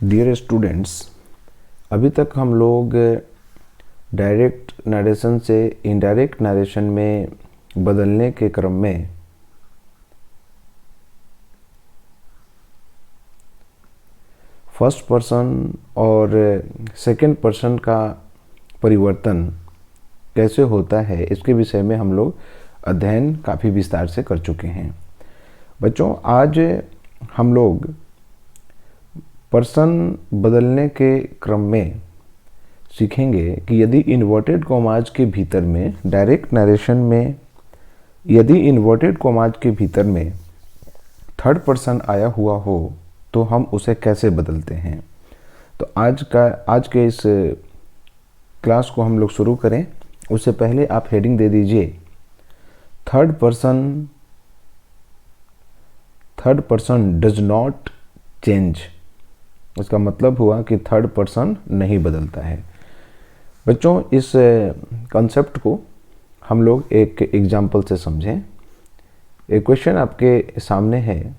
Dear students, अभी तक हम लोग डायरेक्ट नरेशन से इनडायरेक्ट नरेशन में बदलने के क्रम में फर्स्ट पर्सन और सेकंड पर्सन का परिवर्तन कैसे होता है इसके विषय में हम लोग अध्ययन काफ़ी विस्तार से कर चुके हैं। बच्चों, आज हम लोग पर्सन बदलने के क्रम में सीखेंगे कि यदि इन्वर्टेड कॉमाज के भीतर में डायरेक्ट नरेशन में यदि इन्वर्टेड कॉमाज के भीतर में थर्ड पर्सन आया हुआ हो तो हम उसे कैसे बदलते हैं। तो आज के इस क्लास को हम लोग शुरू करें उससे पहले आप हेडिंग दे दीजिए third person does not change. इसका मतलब हुआ कि थर्ड पर्सन नहीं बदलता है। बच्चों, इस कॉन्सेप्ट को हम लोग एक एग्जाम्पल से समझें। एक क्वेश्चन आपके सामने है,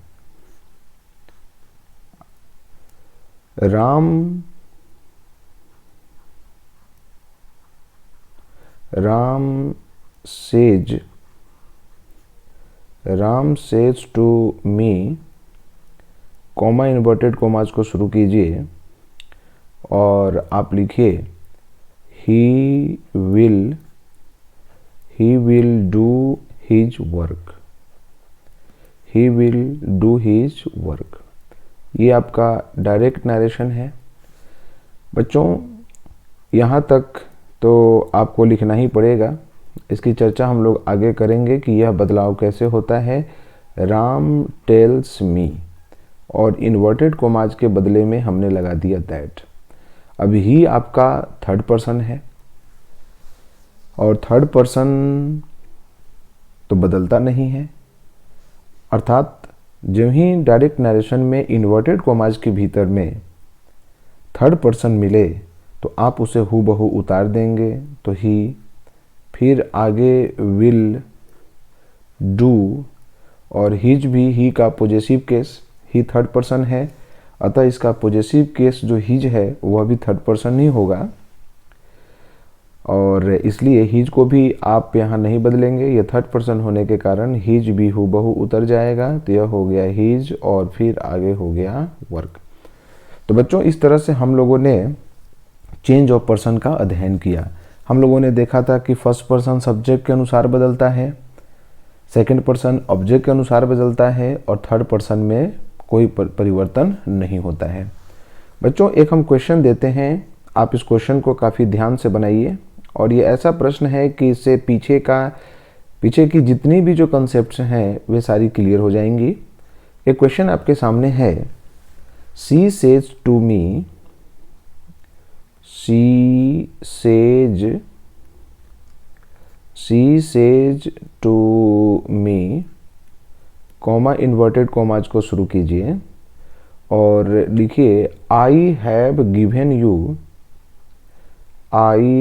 Ram says to me, comma inverted commas को शुरू कीजिए और आप लिखिए he will do his work. ये आपका डायरेक्ट नरेशन है। बच्चों, यहाँ तक तो आपको लिखना ही पड़ेगा। इसकी चर्चा हम लोग आगे करेंगे कि यह बदलाव कैसे होता है। राम टेल्स मी और इन्वर्टेड कॉमाज के बदले में हमने लगा दिया दैट। अब ही आपका थर्ड पर्सन है और थर्ड पर्सन तो बदलता नहीं है, अर्थात जब ही डायरेक्ट नरेशन में इन्वर्टेड कॉमाज के भीतर में थर्ड पर्सन मिले तो आप उसे हूबहू उतार देंगे तो ही, फिर आगे विल, डू और हिज भी ही का पॉजेसिव केस, ही थर्ड पर्सन है अतः इसका पॉजेसिव केस जो हिज है वह भी थर्ड पर्सन ही होगा और इसलिए हिज को भी आप यहाँ नहीं बदलेंगे। यह थर्ड पर्सन होने के कारण हिज भी हूबहू उतर जाएगा तो यह हो गया हिज और फिर आगे हो गया वर्क। तो बच्चों, इस तरह से हम लोगों ने चेंज ऑफ पर्सन का अध्ययन किया। हम लोगों ने देखा था कि फर्स्ट पर्सन सब्जेक्ट के अनुसार बदलता है, सेकंड पर्सन ऑब्जेक्ट के अनुसार बदलता है और थर्ड पर्सन में कोई परिवर्तन नहीं होता है। बच्चों, एक हम क्वेश्चन देते हैं, आप इस क्वेश्चन को काफ़ी ध्यान से बनाइए और ये ऐसा प्रश्न है कि इससे पीछे की जितनी भी जो कॉन्सेप्ट्स हैं वे सारी क्लियर हो जाएंगी। एक क्वेश्चन आपके सामने है, she says to me, comma inverted commas को शुरू कीजिए और लिखिए I have given you my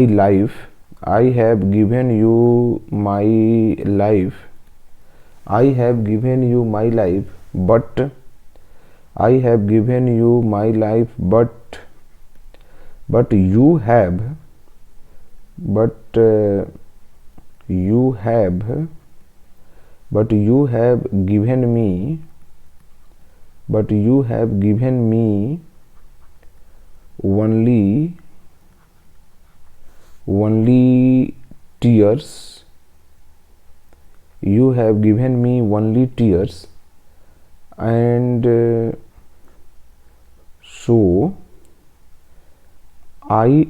life, but you have given me only tears. You have given me only tears and so I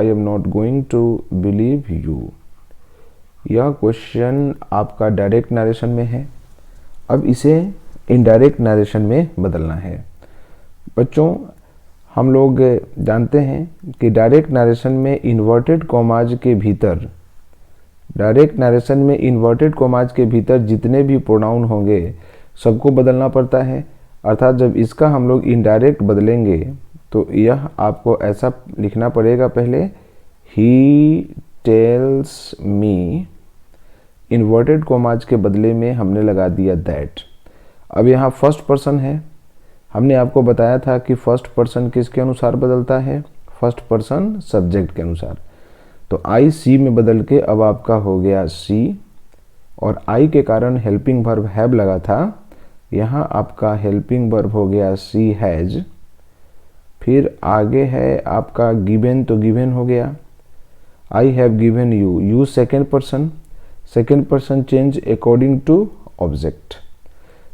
am not going to believe you। यह question आपका direct narration में है। अब इसे indirect narration में बदलना है। बच्चों, हम लोग जानते हैं कि डायरेक्ट नरेशन में इन्वर्टेड कॉमाज के भीतर जितने भी प्रोनाउन होंगे सबको बदलना पड़ता है। अर्थात जब इसका हम लोग इनडायरेक्ट बदलेंगे तो यह आपको ऐसा लिखना पड़ेगा, पहले he tells me, inverted commas के बदले में हमने लगा दिया दैट। अब यहाँ फर्स्ट पर्सन है, हमने आपको बताया था कि फर्स्ट पर्सन किसके अनुसार बदलता है, फर्स्ट पर्सन सब्जेक्ट के अनुसार। तो आई सी में बदल के अब आपका हो गया सी, और आई के कारण हेल्पिंग वर्ब हैव लगा था, यहाँ आपका हेल्पिंग वर्ब हो गया सी हैज। फिर आगे है आपका गिवन, तो गिवन हो गया I have given you, you second person change according to object.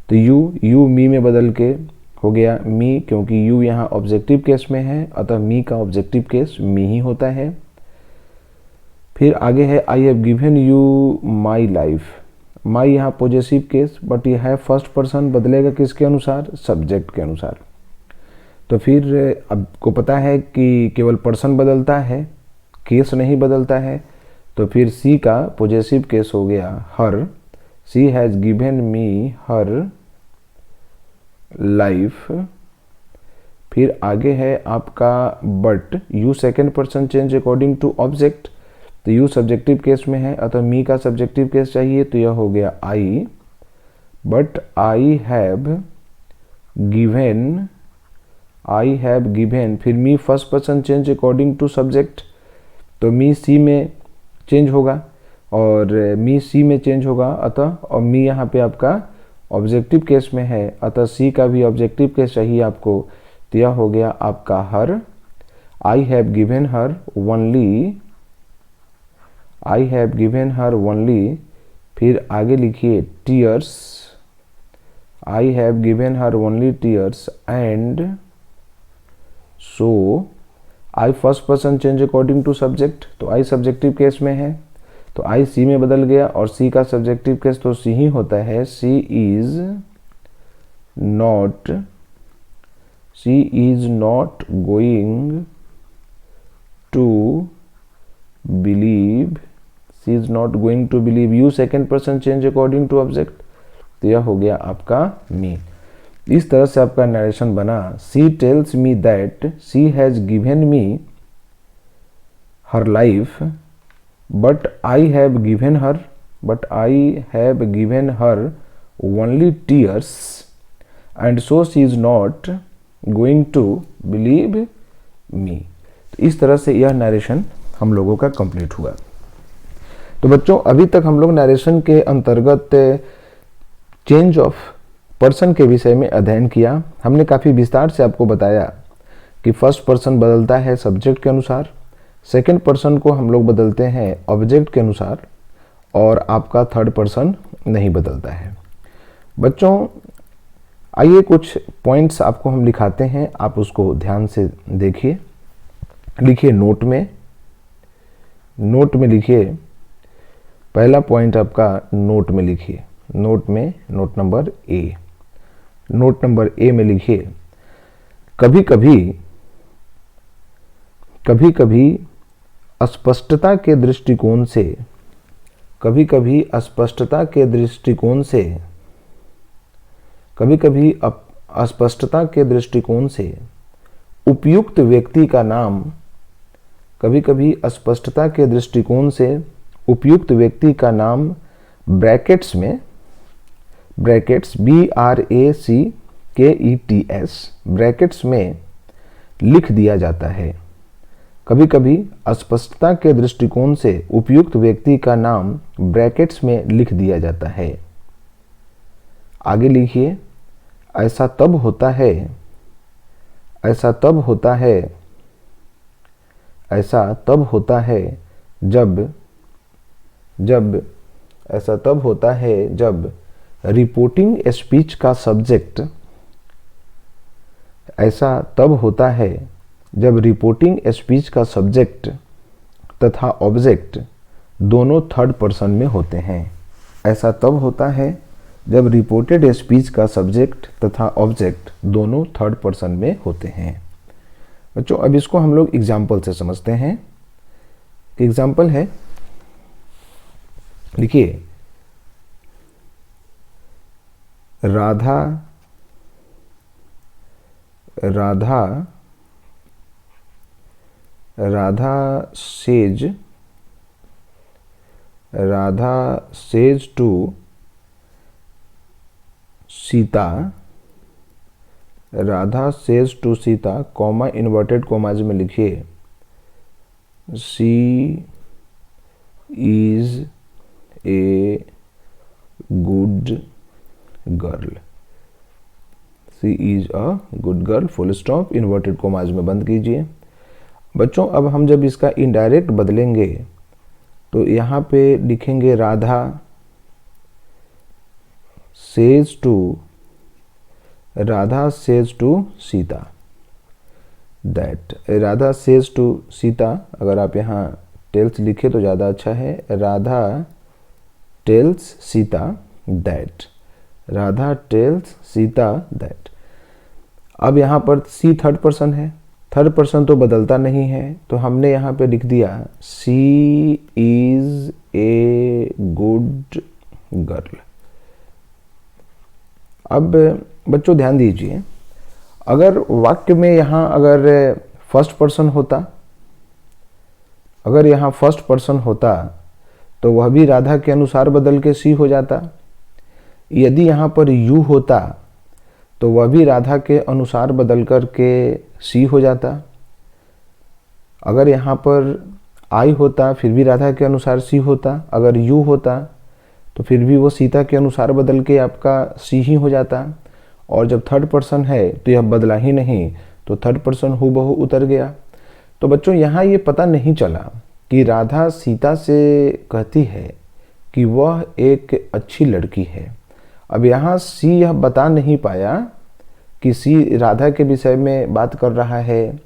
तो यू मी में बदल के हो गया मी, क्योंकि यू यहाँ ऑब्जेक्टिव केस में है, अतः मी का ऑब्जेक्टिव केस मी ही होता है। फिर आगे है I have given you my life, my यहाँ पॉजेसिव केस, बट यह है फर्स्ट पर्सन, बदलेगा किसके अनुसार, सब्जेक्ट के अनुसार। तो फिर आपको पता है कि केवल पर्सन बदलता है, केस नहीं बदलता है। तो फिर सी का पॉजेसिव केस हो गया her, she has given me her life. फिर आगे है आपका but, you second person change according to object, तो यू सब्जेक्टिव केस में है, अतः मी का सब्जेक्टिव केस चाहिए, तो यह हो गया I. But I have given, फिर me first person change according to subject, तो मी सी में चेंज होगा और मी सी में चेंज होगा, अतः और मी यहाँ पे आपका ऑब्जेक्टिव केस में है, अतः सी का भी ऑब्जेक्टिव केस चाहिए आपको, तो यह हो गया आपका her. I have given her only, फिर आगे लिखिए tears, I have given her only tears and so I first person change according to subject, तो आई सब्जेक्टिव केस में है, तो आई सी में बदल गया, और सी का सब्जेक्टिव केस तो सी ही होता है, she is not going to believe you second person change according to object, तो यह हो गया आपका मी। इस तरह से आपका नरेशन बना, she tells me that she has given me her life, but I have given her only tears and so she is not going to believe me. तो इस तरह से यह नरेशन हम लोगों का कंप्लीट हुआ। तो बच्चों अभी तक हम लोग नरेशन के अंतर्गत चेंज ऑफ पर्सन के विषय में अध्ययन किया। हमने काफ़ी विस्तार से आपको बताया कि फर्स्ट पर्सन बदलता है सब्जेक्ट के अनुसार, सेकंड पर्सन को हम लोग बदलते हैं ऑब्जेक्ट के अनुसार, और आपका थर्ड पर्सन नहीं बदलता है। बच्चों आइए कुछ पॉइंट्स आपको हम लिखाते हैं, आप उसको ध्यान से देखिए। लिखिए नोट में लिखिए, पहला पॉइंट आपका नोट में लिखिए, नोट नंबर ए में लिखिए, कभी कभी अस्पष्टता के दृष्टिकोण से उपयुक्त व्यक्ति का नाम ब्रैकेट्स ब्रैकेट्स में लिख दिया जाता है। कभी कभी अस्पष्टता के दृष्टिकोण से उपयुक्त व्यक्ति का नाम ब्रैकेट्स में लिख दिया जाता है। आगे लिखिए, ऐसा तब होता है जब रिपोर्टिंग स्पीच का सब्जेक्ट तथा ऑब्जेक्ट दोनों थर्ड पर्सन में होते हैं। ऐसा तब होता है जब रिपोर्टेड स्पीच का सब्जेक्ट तथा ऑब्जेक्ट दोनों थर्ड पर्सन में होते हैं। बच्चों अब इसको हम लोग एग्जाम्पल से समझते हैं। एग्जाम्पल है, लिखिए, Radha says to Sita, comma inverted commas में लिखिए, she is a good girl. She is a good girl, full stop, inverted commas में बंद कीजिए। बच्चों अब हम जब इसका इनडायरेक्ट बदलेंगे तो यहाँ पे लिखेंगे Radha says to Sita that. Radha says to Sita, अगर आप यहाँ टेल्स लिखे तो ज़्यादा अच्छा है। Radha tells Sita that. Radha tells Sita that. अब यहाँ पर सी थर्ड पर्सन है, थर्ड पर्सन तो बदलता नहीं है, तो हमने यहाँ पे लिख दिया सी इज ए गुड गर्ल। अब बच्चों ध्यान दीजिए, अगर वाक्य में यहाँ अगर फर्स्ट पर्सन होता, अगर यहाँ फर्स्ट पर्सन होता तो वह भी राधा के अनुसार बदल के सी हो जाता। यदि यहाँ पर यू होता तो वह भी राधा के अनुसार बदल कर के सी हो जाता। अगर यहाँ पर आई होता फिर भी राधा के अनुसार सी होता। अगर यू होता तो फिर भी वो सीता के अनुसार बदल के आपका सी ही हो जाता। और जब थर्ड पर्सन है तो यह बदला ही नहीं, तो थर्ड पर्सन हूबहू उतर गया। तो बच्चों यहाँ ये पता नहीं चला कि राधा सीता से कहती है कि वह एक अच्छी लड़की है। अब यहाँ सी यह बता नहीं पाया कि सी राधा के विषय में बात कर रहा है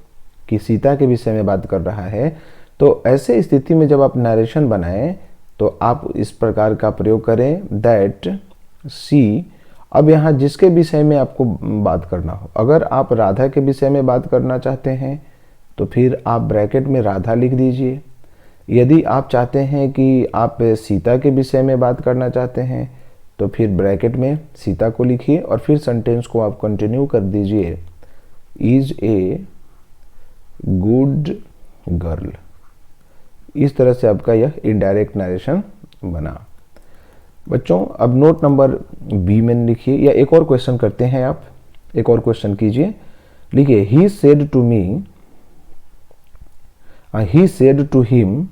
कि सीता के विषय में बात कर रहा है। तो ऐसे स्थिति में जब आप नरेशन बनाएं तो आप इस प्रकार का प्रयोग करें, दैट सी। अब यहाँ जिसके विषय में आपको बात करना हो, अगर आप राधा के विषय में बात करना चाहते हैं तो फिर आप ब्रैकेट में राधा लिख दीजिए। यदि आप चाहते हैं कि आप सीता के विषय में बात करना चाहते हैं तो फिर ब्रैकेट में सीता को लिखिए और फिर सेंटेंस को आप कंटिन्यू कर दीजिए, इज ए गुड गर्ल। इस तरह से आपका यह इनडायरेक्ट नरेशन बना। बच्चों अब नोट नंबर बी में लिखिए, या एक और क्वेश्चन करते हैं, आप एक और क्वेश्चन कीजिए। लिखिए, he said to me, he said to him,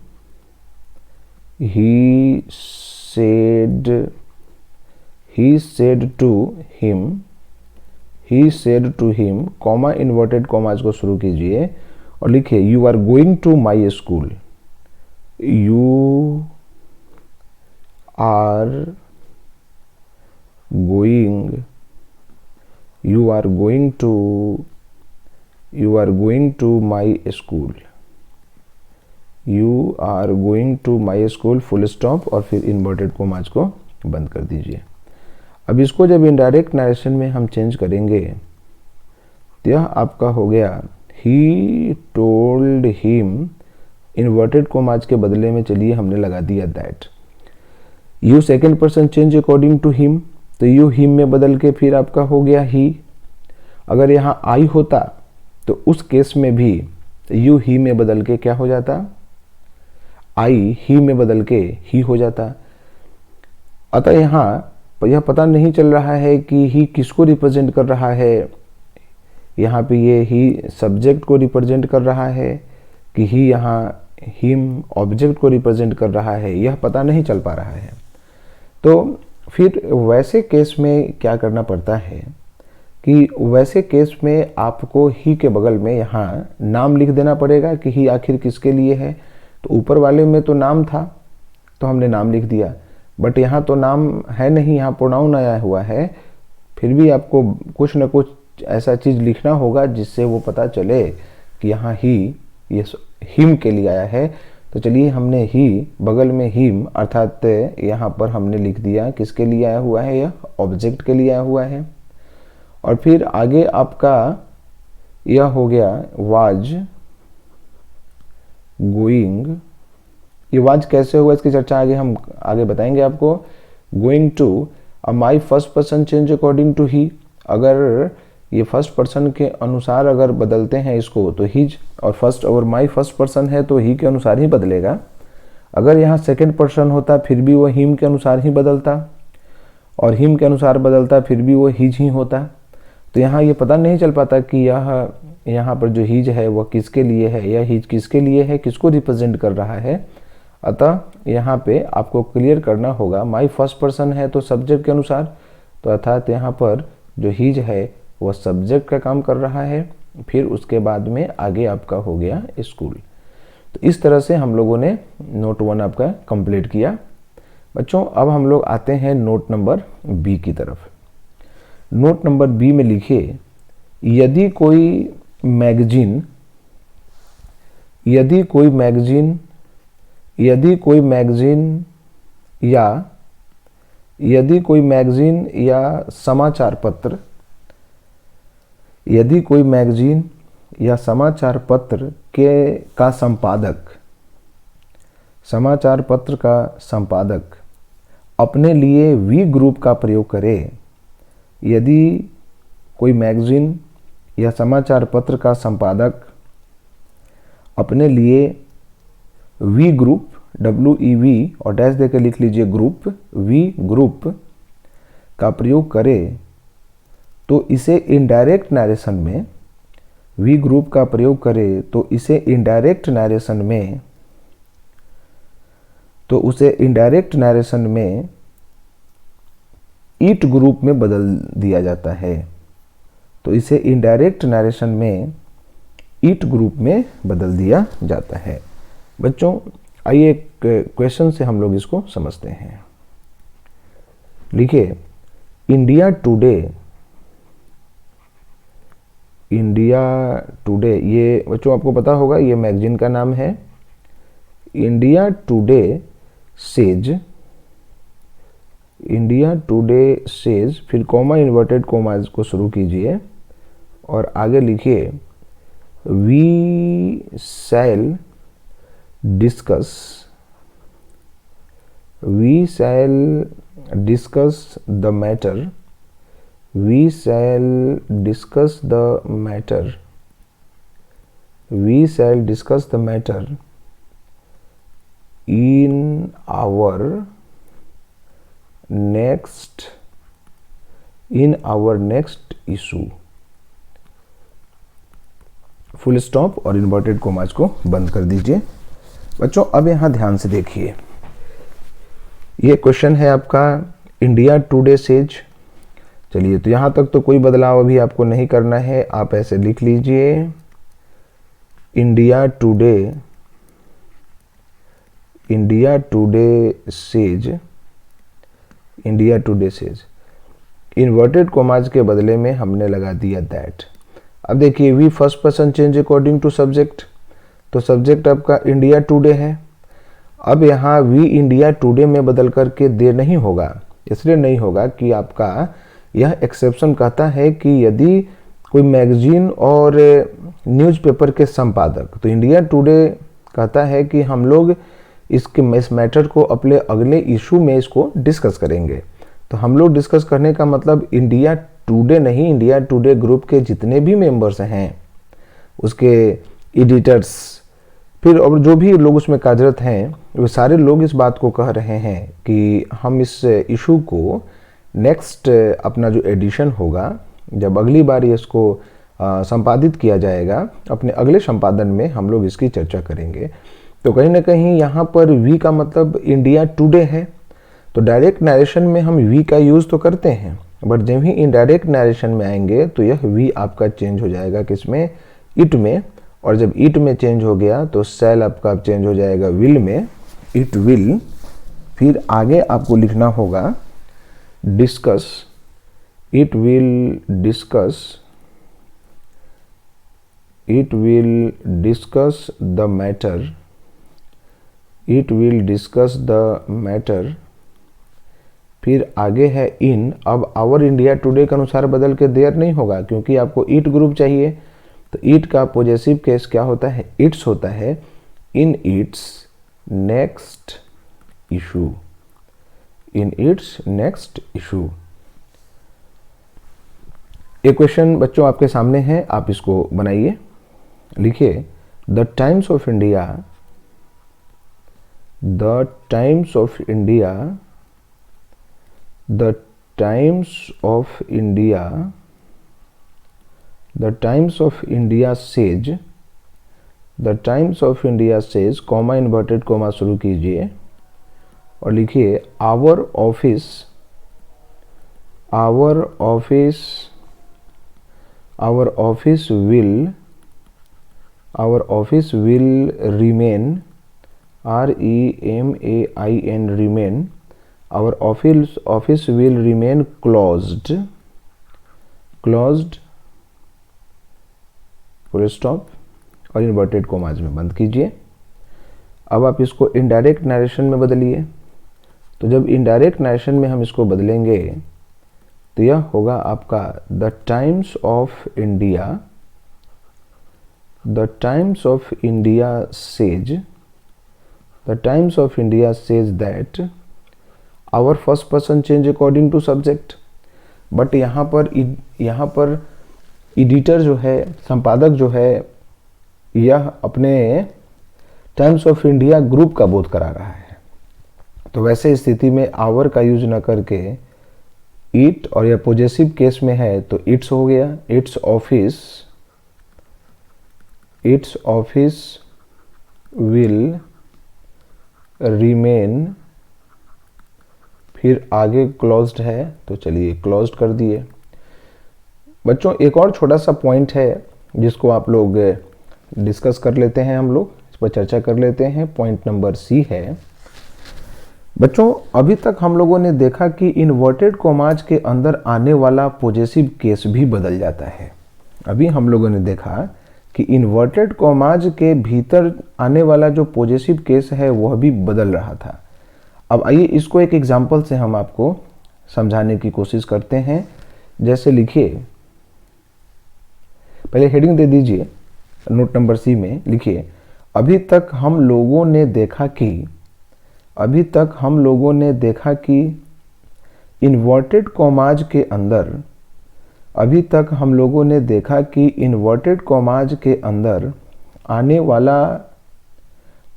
he said to him, comma inverted commas को शुरू कीजिए और लिखिए, you are going to my school. You are going to my school. You are going to my school, full stop और फिर inverted commas को बंद कर दीजिए। अब इसको जब इनडायरेक्ट नरेशन में हम चेंज करेंगे तो यह आपका हो गया, he told him, inverted commas के बदले में चलिए हमने लगा दिया that. You second person change according to him, तो यू हिम में बदल के फिर आपका हो गया ही। अगर यहाँ आई होता तो उस केस में भी यू ही में बदल के क्या हो जाता, आई ही में बदल के ही हो जाता। अतः यहाँ यह पता नहीं चल रहा है कि ही किसको रिप्रेजेंट कर रहा है। यहाँ पे ये ही सब्जेक्ट को रिप्रेजेंट कर रहा है कि ही यहाँ हिम ऑब्जेक्ट को रिप्रेजेंट कर रहा है, यह पता नहीं चल पा रहा है। तो फिर वैसे केस में क्या करना पड़ता है कि वैसे केस में आपको ही के बगल में यहाँ नाम लिख देना पड़ेगा कि ही आखिर किसके लिए है। तो ऊपर वाले में तो नाम था तो हमने नाम लिख दिया, बट यहाँ तो नाम है नहीं, यहाँ प्रोनाउन आया हुआ है। फिर भी आपको कुछ न कुछ ऐसा चीज़ लिखना होगा जिससे वो पता चले कि यहाँ ही ये हिम के लिए आया है। तो चलिए हमने ही बगल में हिम अर्थात यहाँ पर हमने लिख दिया किसके लिए आया हुआ है, यह ऑब्जेक्ट के लिए आया हुआ है। और फिर आगे आपका यह हो गया वाज गोइंग। ये वाज कैसे हुआ इसकी चर्चा हम आगे बताएंगे आपको। Going to, my first person change according to he, अगर ये फर्स्ट पर्सन के अनुसार अगर बदलते हैं इसको तो हिज, और फर्स्ट और माई फर्स्ट पर्सन है तो ही के अनुसार ही बदलेगा। अगर यहाँ सेकंड पर्सन होता फिर भी वो हिम के अनुसार ही बदलता, और हिम के अनुसार बदलता फिर भी वो हिज ही होता। तो यहाँ ये पता नहीं चल पाता कि यह यहाँ पर जो हिज है वह किसके लिए है या हिज किसके लिए है, किसको रिप्रेजेंट कर रहा है। अतः यहाँ पे आपको क्लियर करना होगा माई फर्स्ट पर्सन है तो सब्जेक्ट के अनुसार, तो अर्थात यहाँ पर जो हिज है वह सब्जेक्ट का काम कर रहा है। फिर उसके बाद में आगे आपका हो गया स्कूल। तो इस तरह से हम लोगों ने नोट 1 आपका कंप्लीट किया। बच्चों अब हम लोग आते हैं नोट नंबर बी की तरफ। नोट नंबर बी में लिखिए, यदि कोई मैगजीन या समाचार पत्र, यदि कोई मैगजीन या समाचार पत्र का संपादक अपने लिए वी ग्रुप का प्रयोग करे, यदि कोई मैगजीन या समाचार पत्र का संपादक अपने लिए वी ग्रुप, WEV और डैश देकर लिख लीजिए ग्रुप, वी ग्रुप का प्रयोग करे तो इसे इनडायरेक्ट नरेशन में, वी ग्रुप का प्रयोग करे तो इसे इनडायरेक्ट नरेशन में इट ग्रुप में बदल दिया जाता है। तो इसे इनडायरेक्ट नरेशन में इट ग्रुप में बदल दिया जाता है। बच्चों आइए एक क्वेश्चन से हम लोग इसको समझते हैं। लिखिए, इंडिया टुडे, ये बच्चों आपको पता होगा ये मैगजीन का नाम है। इंडिया टुडे सेज, फिर कॉमा इन्वर्टेड कॉमा को शुरू कीजिए और आगे लिखिए, we shall discuss the matter, we shall discuss the matter in our next issue। Full stop और इन्वर्टेड कोमास को बंद कर दीजिए। बच्चों अब यहाँ ध्यान से देखिए, ये क्वेश्चन है आपका इंडिया टुडे सेज। चलिए तो यहाँ तक तो कोई बदलाव अभी आपको नहीं करना है, आप ऐसे लिख लीजिए, India Today says, inverted commas के बदले में हमने लगा दिया दैट। अब देखिए, we first person change according to subject, तो सब्जेक्ट आपका इंडिया टुडे है। अब यहाँ वी इंडिया टुडे में बदल करके दे नहीं होगा, इसलिए नहीं होगा कि आपका यह एक्सेप्शन कहता है कि यदि कोई मैगजीन और न्यूज़पेपर के संपादक, तो इंडिया टुडे कहता है कि हम लोग इस मैटर को अपने अगले इशू में इसको डिस्कस करेंगे। तो हम लोग डिस्कस करने का मतलब इंडिया टुडे नहीं, इंडिया टुडे ग्रुप के जितने भी मेंबर्स हैं, उसके एडिटर्स, फिर और जो भी लोग उसमें कार्यरत हैं, वे सारे लोग इस बात को कह रहे हैं कि हम इस इशू को नेक्स्ट अपना जो एडिशन होगा, जब अगली बार इसको संपादित किया जाएगा, अपने अगले संपादन में हम लोग इसकी चर्चा करेंगे। तो कहीं ना कहीं यहाँ पर वी का मतलब इंडिया टुडे है। तो डायरेक्ट नरेशन में हम वी का यूज़ तो करते हैं, बट जब ही इनडायरेक्ट नरेशन में आएंगे तो यह वी आपका चेंज हो जाएगा किसमें, इट में। और जब इट में चेंज हो गया तो शैल आपका चेंज हो जाएगा विल में, इट विल। फिर आगे आपको लिखना होगा discuss, it will discuss the matter, it will discuss the matter. फिर आगे है इन। अब आवर इंडिया टुडे के अनुसार बदल के देयर नहीं होगा, क्योंकि आपको इट ग्रुप चाहिए, तो इट का पॉजेसिव केस क्या होता है, इट्स होता है, in its next issue, in its next issue. एक क्वेश्चन बच्चों आपके सामने है, आप इसको बनाइए। लिखिए the Times of India, the Times of India, the Times of India, the Times of India says, the Times of India says, comma inverted comma शुरू कीजिए और लिखिए our office, our office, our office will, our office will remain, REMAIN, remain, our office will remain closed, closed, full stop और inverted commas में बंद कीजिए। अब आप इसको इनडायरेक्ट नरेशन में बदलिए। तो जब इनडायरेक्ट नरेशन में हम इसको बदलेंगे तो यह होगा आपका the Times of India, the Times of India says, the Times of India says that our first person change according to subject. But यहाँ पर एडिटर जो है, संपादक जो है, यह अपने टाइम्स ऑफ इंडिया ग्रुप का बोध करा रहा है। तो वैसे स्थिति में आवर का यूज न करके इट, और यह पॉजेसिव केस में है तो इट्स हो गया, it's office, it's office will remain, फिर आगे क्लोज्ड है तो चलिए क्लोज्ड कर दिए। बच्चों एक और छोटा सा पॉइंट है जिसको आप लोग डिस्कस कर लेते हैं, हम लोग इस पर चर्चा कर लेते हैं। पॉइंट नंबर सी है बच्चों, अभी तक हम लोगों ने देखा कि इन्वर्टेड कॉमाज के अंदर आने वाला पॉजेसिव केस भी बदल जाता है। अभी हम लोगों ने देखा कि इन्वर्टेड कॉमाज के भीतर आने वाला जो पॉजेसिव केस है वह भी बदल रहा था। अब आइए इसको एक एग्जांपल से हम आपको समझाने की कोशिश करते हैं। जैसे लिखिए, पहले हेडिंग दे दीजिए, नोट नंबर सी में लिखिए अभी तक हम लोगों ने देखा कि, अभी तक हम लोगों ने देखा कि इन्वर्टेड कॉमाज के अंदर, अभी तक हम लोगों ने देखा कि इन्वर्टेड कॉमाज के अंदर आने वाला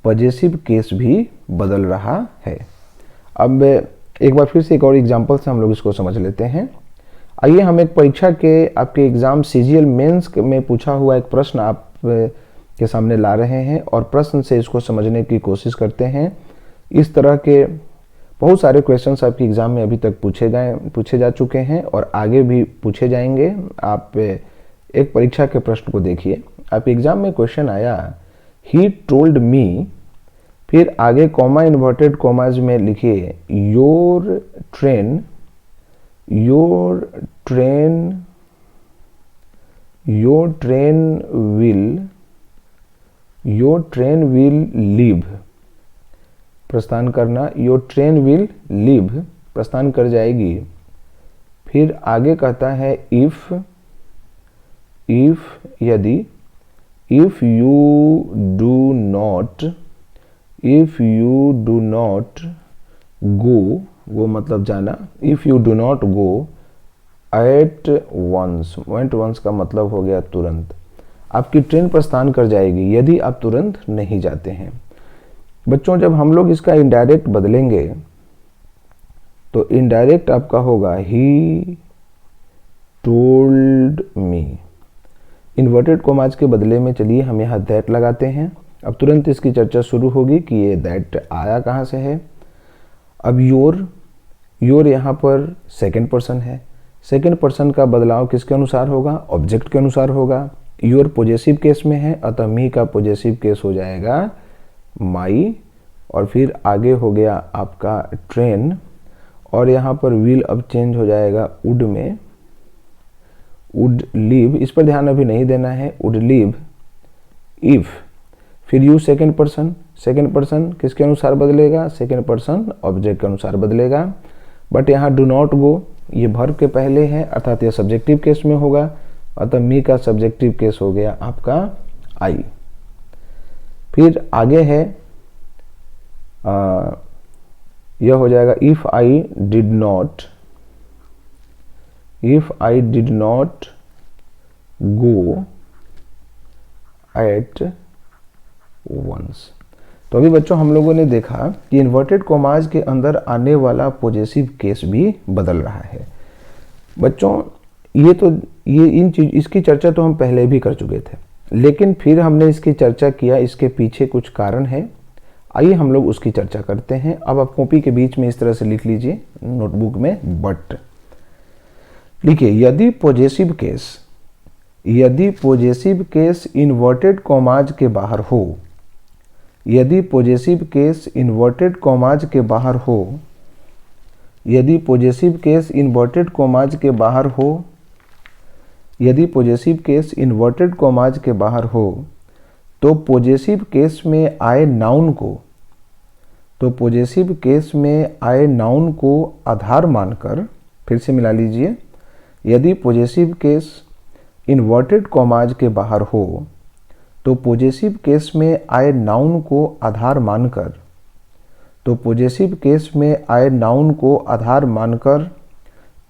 पॉजेसिव केस भी बदल रहा है। अब एक बार फिर से एक और एग्जांपल से हम लोग इसको समझ लेते हैं। आइए हम एक परीक्षा के, आपके एग्जाम सीजीएल मेंस में पूछा हुआ एक प्रश्न आप के सामने ला रहे हैं और प्रश्न से इसको समझने की कोशिश करते हैं। इस तरह के बहुत सारे क्वेश्चंस आपके एग्जाम में अभी तक पूछे जा चुके हैं और आगे भी पूछे जाएंगे। आप एक परीक्षा के प्रश्न को देखिए। आपके एग्जाम में क्वेश्चन आया ही टोल्ड मी, फिर आगे कॉमा इन्वर्टेड कॉमाज में लिखिए your train, your train, your train will, your train will leave, प्रस्थान करना, योर ट्रेन विल लीव, प्रस्थान कर जाएगी। फिर आगे कहता है इफ, इफ यदि, if you do not, if you do not go, वो मतलब जाना, if you do not go at once, at once का मतलब हो गया तुरंत, आपकी ट्रेन प्रस्थान कर जाएगी यदि आप तुरंत नहीं जाते हैं। बच्चों जब हम लोग इसका इनडायरेक्ट बदलेंगे तो इनडायरेक्ट आपका होगा he told me. Inverted commas के बदले में चलिए हम यहाँ दैट लगाते हैं। अब तुरंत इसकी चर्चा शुरू होगी कि ये दैट आया कहाँ से है। अब योर, योर यहाँ पर सेकंड पर्सन है, सेकंड पर्सन का बदलाव किसके अनुसार होगा, ऑब्जेक्ट के अनुसार होगा। योर पॉजेसिव केस में है अतः मी का पॉजेसिव केस हो जाएगा माई, और फिर आगे हो गया आपका ट्रेन, और यहाँ पर विल अब चेंज हो जाएगा वुड में, वुड लीव, इस पर ध्यान अभी नहीं देना है, वुड लीव इफ। फिर you second person, second person किसके अनुसार बदलेगा, सेकंड पर्सन ऑब्जेक्ट के अनुसार बदलेगा। बट यहाँ डू नॉट गो ये वर्ब के पहले है अर्थात यह सब्जेक्टिव केस में होगा अतः मी का सब्जेक्टिव केस हो गया आपका आई। फिर आगे है यह हो जाएगा if I did not go at once. तो अभी बच्चों हम लोगों ने देखा कि इन्वर्टेड कॉमाज के अंदर आने वाला पॉजेसिव केस भी बदल रहा है। बच्चों इसकी चर्चा तो हम पहले भी कर चुके थे, लेकिन फिर हमने इसकी चर्चा किया, इसके पीछे कुछ कारण है। आइए हम लोग उसकी चर्चा करते हैं। अब आप कॉपी के बीच में इस तरह से लिख लीजिए नोटबुक में, बट लिखिए यदि पॉजेसिव केस इन्वर्टेड कॉमाज के बाहर हो, यदि पॉजेसिव केस इन्वर्टेड कॉमाज के बाहर हो, यदि पॉजेसिव केस इन्वर्टेड कॉमाज के बाहर हो, यदि पॉजेसिव केस इन्वर्टेड कॉमाज के बाहर हो, तो पॉजेसिव केस में आए नाउन को, तो पॉजेसिव केस में आए नाउन को आधार मानकर, फिर से मिला लीजिए, यदि पॉजेसिव केस इन्वर्टेड कॉमाज के बाहर हो तो पॉजेसिव केस में आए नाउन को आधार मानकर, तो पॉजेसिव केस में आए नाउन को आधार मानकर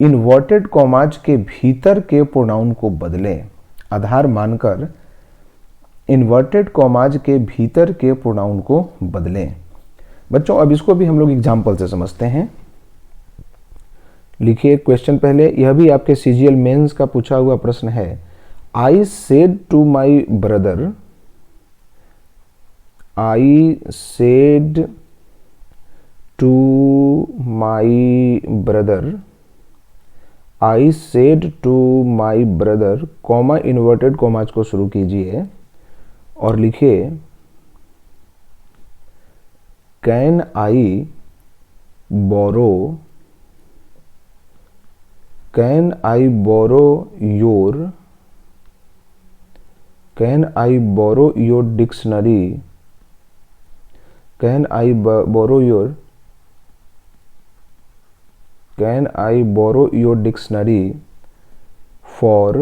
इन्वर्टेड कॉमाज के भीतर के प्रोनाउन को बदलें। आधार मानकर इन्वर्टेड कॉमाज के भीतर के प्रोनाउन को बदलें। बच्चों अब इसको भी हम लोग एग्जाम्पल से समझते हैं। लिखिए क्वेश्चन पहले, यह भी आपके सीजीएल मेंस का पूछा हुआ प्रश्न है। I said to my brother, I said to my brother, I said to my brother, comma inverted commas को शुरू कीजिए और लिखिए can I borrow, can I borrow your, can I borrow your dictionary, can I borrow your, can I borrow your dictionary for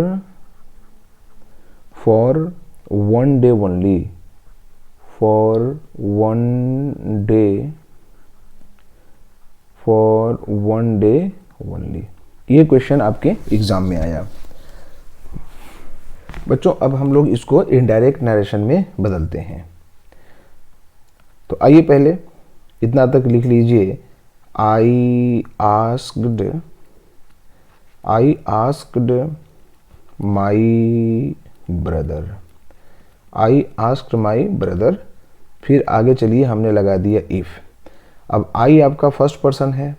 one day only, for one day only. ये question आपके exam में आया। बच्चों अब हम लोग इसको indirect narration में बदलते हैं। तो आइए पहले इतना तक लिख लीजिए, I asked my brother, I asked my brother. फिर आगे चलिए हमने लगा दिया इफ। अब आई आपका फर्स्ट पर्सन है,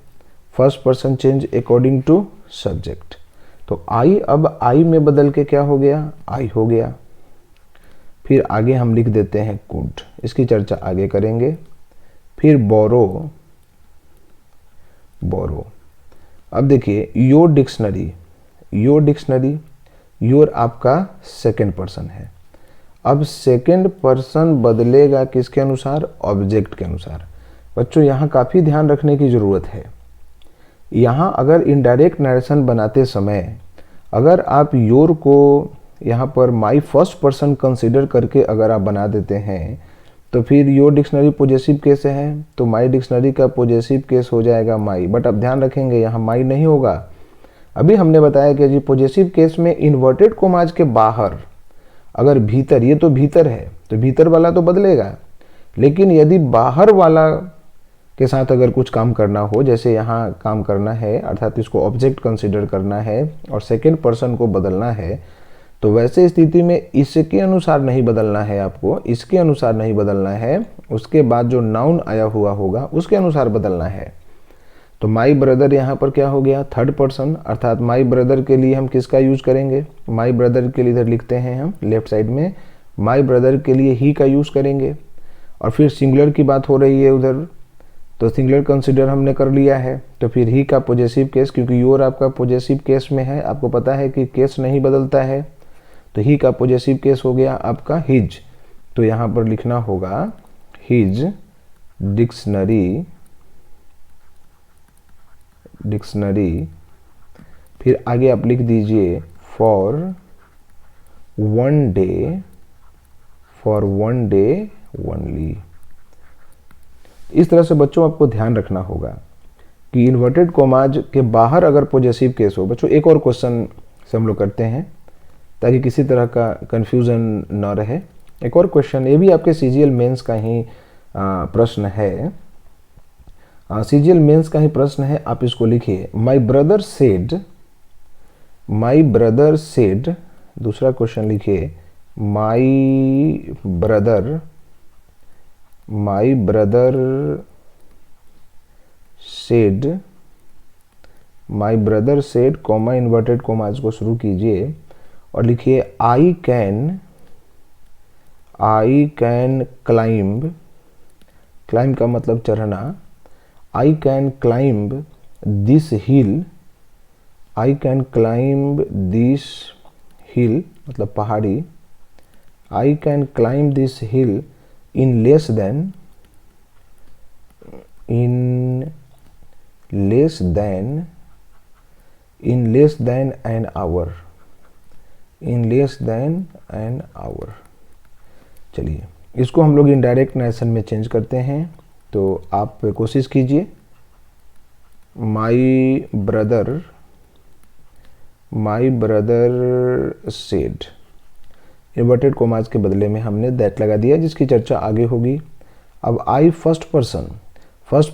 first person change according to subject, तो आई अब आई में बदल के क्या हो गया, आई हो गया। फिर आगे हम लिख देते हैं कुड, इसकी चर्चा आगे करेंगे। फिर बोरो, अब देखिए योर डिक्शनरी, योर आपका सेकंड पर्सन है। अब सेकंड पर्सन बदलेगा किसके अनुसार, ऑब्जेक्ट के अनुसार। बच्चों यहाँ काफ़ी ध्यान रखने की ज़रूरत है। यहाँ अगर इनडायरेक्ट नरेशन बनाते समय अगर आप योर को यहाँ पर माई फर्स्ट पर्सन कंसिडर करके अगर आप बना देते हैं तो फिर योर डिक्शनरी पॉजेसिव केस है, तो माई डिक्शनरी का पॉजेसिव केस हो जाएगा माई। बट अब ध्यान रखेंगे यहाँ माई नहीं होगा। अभी हमने बताया कि जी पॉजेसिव केस में इन्वर्टेड कॉमाज के बाहर अगर भीतर, ये तो भीतर है तो भीतर वाला तो बदलेगा, लेकिन यदि बाहर वाला के साथ अगर कुछ काम करना हो, जैसे यहाँ काम करना है अर्थात इसको ऑब्जेक्ट कंसिडर करना है और सेकंड पर्सन को बदलना है, तो वैसे स्थिति में इसके अनुसार नहीं बदलना है आपको, इसके अनुसार नहीं बदलना है, उसके बाद जो नाउन आया हुआ होगा उसके अनुसार बदलना है। तो माई ब्रदर यहाँ पर क्या हो गया, थर्ड पर्सन, अर्थात माई ब्रदर के लिए हम किसका यूज करेंगे, माई ब्रदर के लिए इधर लिखते हैं हम लेफ्ट साइड में, माई ब्रदर के लिए ही का यूज करेंगे। और फिर सिंगुलर की बात हो रही है उधर, तो सिंगुलर कंसिडर हमने कर लिया है, तो फिर ही का पॉजेसिव केस, क्योंकि योर आपका पॉजेसिव केस में है, आपको पता है कि केस नहीं बदलता है, तो ही का पॉजेसिव केस हो गया आपका हिज। तो यहाँ पर लिखना होगा हिज डिक्शनरी, फिर आगे आप लिख दीजिए for 1 day, for 1 day only। इस तरह से बच्चों आपको ध्यान रखना होगा कि इन्वर्टेड कॉमाज के बाहर अगर पॉजेसिव केस हो। बच्चों एक और क्वेश्चन से हम लोग करते हैं ताकि किसी तरह का कंफ्यूजन न रहे। एक और क्वेश्चन, ये भी आपके सीजीएल मेंस का ही प्रश्न है। सीजीएल मेंस का ही प्रश्न है, आप इसको लिखिए। माई ब्रदर सेड, दूसरा क्वेश्चन लिखिए, my brother said, comma inverted commas को शुरू कीजिए और लिखिए आई कैन क्लाइंब का मतलब चढ़ना। आई कैन क्लाइंब दिस हिल मतलब पहाड़ी। I can climb this hill in less than an hour। चलिए इसको हम लोग इनडायरेक्ट नरेशन में चेंज करते हैं, तो आप कोशिश कीजिए। My brother said, inverted commas के बदले में हमने दैट लगा दिया, जिसकी चर्चा आगे होगी। अब I first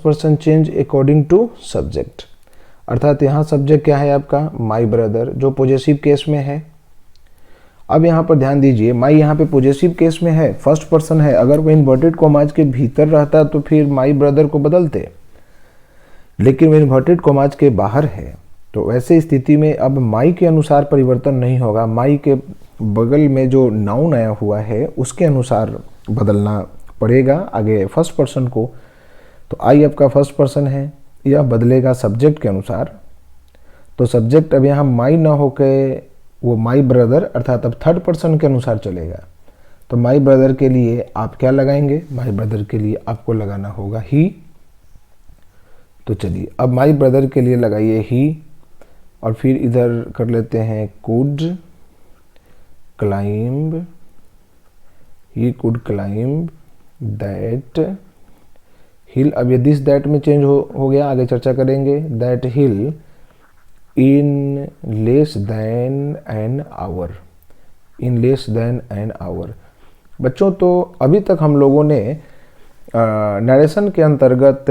person change according to subject, अर्थात यहाँ सब्जेक्ट क्या है आपका, माई ब्रदर, जो पॉजेसिव केस में है। अब यहाँ पर ध्यान दीजिए, माई यहाँ पे पॉजेसिव केस में है, फर्स्ट पर्सन है। अगर वो इन्वर्टेड कॉमाज के भीतर रहता तो फिर माई ब्रदर को बदलते, लेकिन वो इन्वर्टेड कॉमाज के बाहर है, तो ऐसे स्थिति में अब माई के अनुसार परिवर्तन नहीं होगा। माई के बगल में जो नाउन आया हुआ है उसके अनुसार बदलना पड़ेगा आगे फर्स्ट पर्सन को। तो आई आपका फर्स्ट पर्सन है, यह बदलेगा सब्जेक्ट के अनुसार। तो सब्जेक्ट अब यहाँ माई ना होके वो माई ब्रदर अर्थात अब थर्ड पर्सन के अनुसार चलेगा। तो माई ब्रदर के लिए आप क्या लगाएंगे, माई ब्रदर के लिए आपको लगाना होगा ही। तो चलिए अब माई ब्रदर के लिए लगाइए ही, और फिर इधर कर लेते हैं could climb, he could climb that hill. अब ये दिस दैट में चेंज हो गया, आगे चर्चा करेंगे। That hill in less than an hour. बच्चों तो अभी तक हम लोगों ने नरेशन के अंतर्गत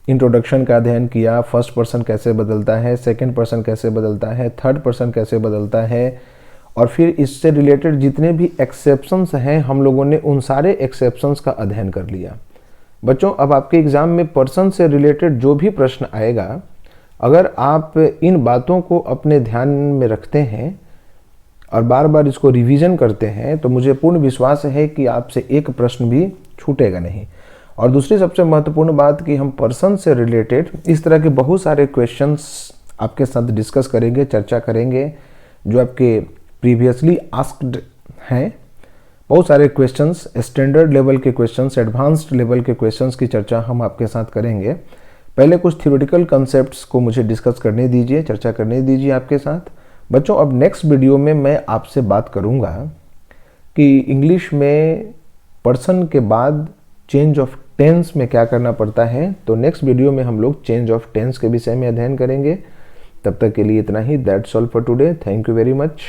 इंट्रोडक्शन का अध्ययन किया, फर्स्ट पर्सन कैसे बदलता है, सेकंड पर्सन कैसे बदलता है, थर्ड पर्सन कैसे बदलता है, और फिर इससे रिलेटेड जितने भी एक्सेप्शंस हैं हम लोगों ने उन सारे एक्सेप्शंस का अध्ययन कर लिया। बच्चों अब आपके एग्जाम में पर्सन से रिलेटेड जो भी प्रश्न आएगा, अगर आप इन बातों को अपने ध्यान में रखते हैं और बार बार इसको रिवीजन करते हैं, तो मुझे पूर्ण विश्वास है कि आपसे एक प्रश्न भी छूटेगा नहीं। और दूसरी सबसे महत्वपूर्ण बात कि हम पर्सन से रिलेटेड इस तरह के बहुत सारे क्वेश्चंस आपके साथ डिस्कस करेंगे, चर्चा करेंगे, जो आपके प्रीवियसली आस्क्ड हैं। बहुत सारे क्वेश्चंस, स्टैंडर्ड लेवल के क्वेश्चंस, एडवांस्ड लेवल के क्वेश्चंस की चर्चा हम आपके साथ करेंगे। पहले कुछ थ्योरेटिकल कॉन्सेप्ट्स को मुझे डिस्कस करने दीजिए, चर्चा करने दीजिए आपके साथ। बच्चों अब नेक्स्ट वीडियो में मैं आपसे बात करूंगा कि इंग्लिश में पर्सन के बाद चेंज ऑफ टेंस में क्या करना पड़ता है। तो नेक्स्ट वीडियो में हम लोग चेंज ऑफ टेंस के विषय में अध्ययन करेंगे। तब तक के लिए इतना ही। That's all for today. Thank you very much.